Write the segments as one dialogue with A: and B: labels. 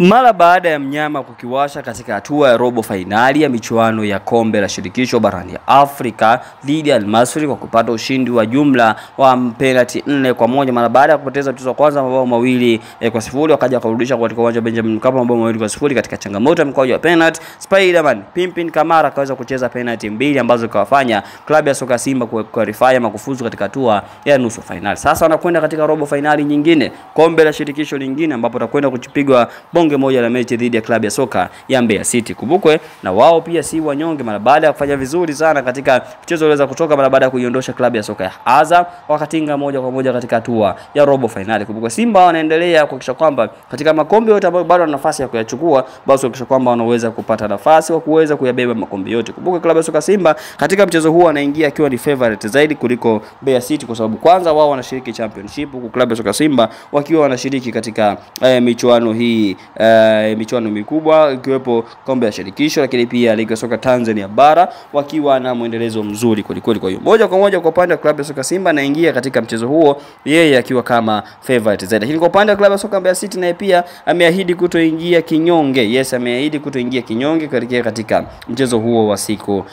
A: Mara baada ya mnyama kukiwasha katika hatua ya robo fainali ya michuano ya kombe la shirikisho barani Afrika dhidi ya Al Masry kwa kupata ushindi wa jumla wa penalti 4-1 mara baada ya kupoteza mchezo wa kwanza mabao mawili kwa sifuri, wakaja kurudisha katika uwanja wa Benjamin Mkapa mabao mawili kwa sifuri katika changamoto ya mkwaju wa penalti. Spiderman Pimpin Kamara akaweza kucheza penalti mbili ambazo zikawafanya klabu ya soka Simba qualify ama kufuzu katika hatua ya nusu finali. Sasa wanakwenda katika robo finali nyingine, kombe la shirikisho lingine, ambapo watakwenda kuchipigwa bonge moja la mechi dhidi ya klabu ya soka ya Mbeya City. Kumbukwe na wao pia si wanyonge, mara baada ya kufanya vizuri sana katika mchezo uliweza kutoka mara baada ya kuiondosha klabu ya soka ya Azam, wakatinga moja kwa moja katika hatua ya robo finali. Kumbukwe Simba wanaendelea kuhakikisha kwamba katika makombe yote ambayo bado wana nafasi ya kuyachukua, basi kuhakikisha kwamba wanaweza kupata nafasi wa kuweza kuyabeba makombe yote. Kumbukwe klabu ya soka Simba katika mchezo huu anaingia akiwa ni favorite zaidi kuliko Mbeya City, kwa sababu kwanza wao wanashiriki championship, huku klabu ya soka Simba wakiwa wanashiriki katika michuano hii michuano mikubwa ikiwepo kombe la shirikisho, lakini pia ligi ya soka Tanzania bara, wakiwa na muendelezo mzuri kweli. Kwa hiyo moja kwa moja kwa upande wa klabu ya soka Simba anaingia katika mchezo huo yeye akiwa kama favorite zaidi. Lakini kwa upande wa klabu ya soka Mbeya City naye pia ameahidi kutoingia kinyonge. Yes, ameahidi kutoingia kinyonge katika mchezo huo wa siku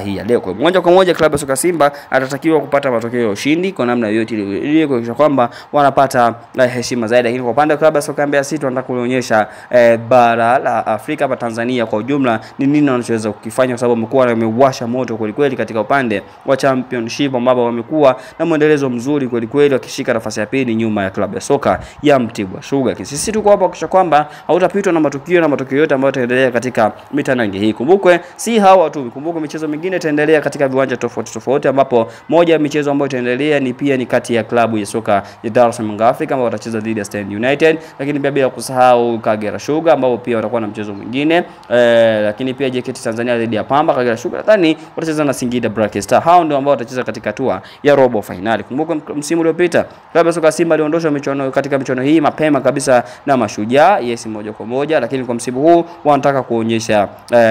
A: hii ya leo. Kwa moja kwa moja klabu ya soka Simba atatakiwa kupata matokeo ya ushindi kwa namna yoyote ile kuhakikisha kwamba wanapata heshima zaidi. Lakini kwa upande wa klabu ya soka Mbeya City wanataka kuonyesha bara la Afrika hapa Tanzania kwa ujumla ni nini wanachoweza kukifanya, kwa sababu wamekuwa wamewasha moto kweli katika upande wa championship, ambapo wamekuwa na muendelezo mzuri kweli wakishika nafasi ya pili nyuma ya klabu ya soka ya Mtibwa Sugar. Sisi tuko hapa kuhakikisha kwamba hautapitwa na matokeo yote ambayo yataendelea katika mitanange hii. Kumbukwe si hawa tu, kumbuka michezo mingine itaendelea katika viwanja tofauti, ambapo moja ya michezo ambayo itaendelea ni kati ya klabu ya soka ya Dar es Salaam Africa ambao watacheza dhidi ya Stand United, lakini pia bila kusahau Kagera Sugar ambao pia watakuwa na mchezo mwingine, lakini pia JKT Tanzania dhidi ya Pamba. Kagera Sugar nadhani watacheza na Singida Black Star. Hao ndio ambao watacheza katika hatua ya robo finali. Kumbuka msimu uliopita klabu ya soka Simba aliondoshwa katika michuano hii mapema kabisa na Mashujaa, yes, moja kwa moja, lakini kwa msimu huu wanataka kuonyesha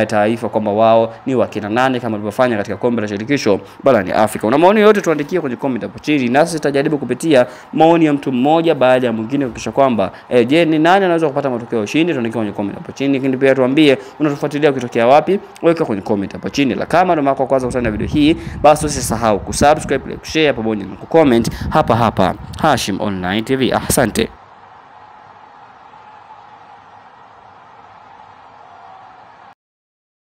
A: taifa kwamba wao ni wakina nane kama walivyofanya katika kombe la shirikisho barani Afrika. Una maoni yote tuandikie kwenye comment hapo chini, nasi tutajaribu kupitia maoni ya mtu mmoja baada ya mwingine kuhakikisha kwamba je, ni nani anaweza kupata matokeo ya ushindi. Tuandikie kwenye comment hapo chini, lakini pia tuambie unatufuatilia ukitokea wapi, weka kwenye comment hapo chini. La kama ndio mako kwanza kutana video hii, basi usisahau kusubscribe, like, share pamoja na kucomment hapa Hashim Online TV. Asante.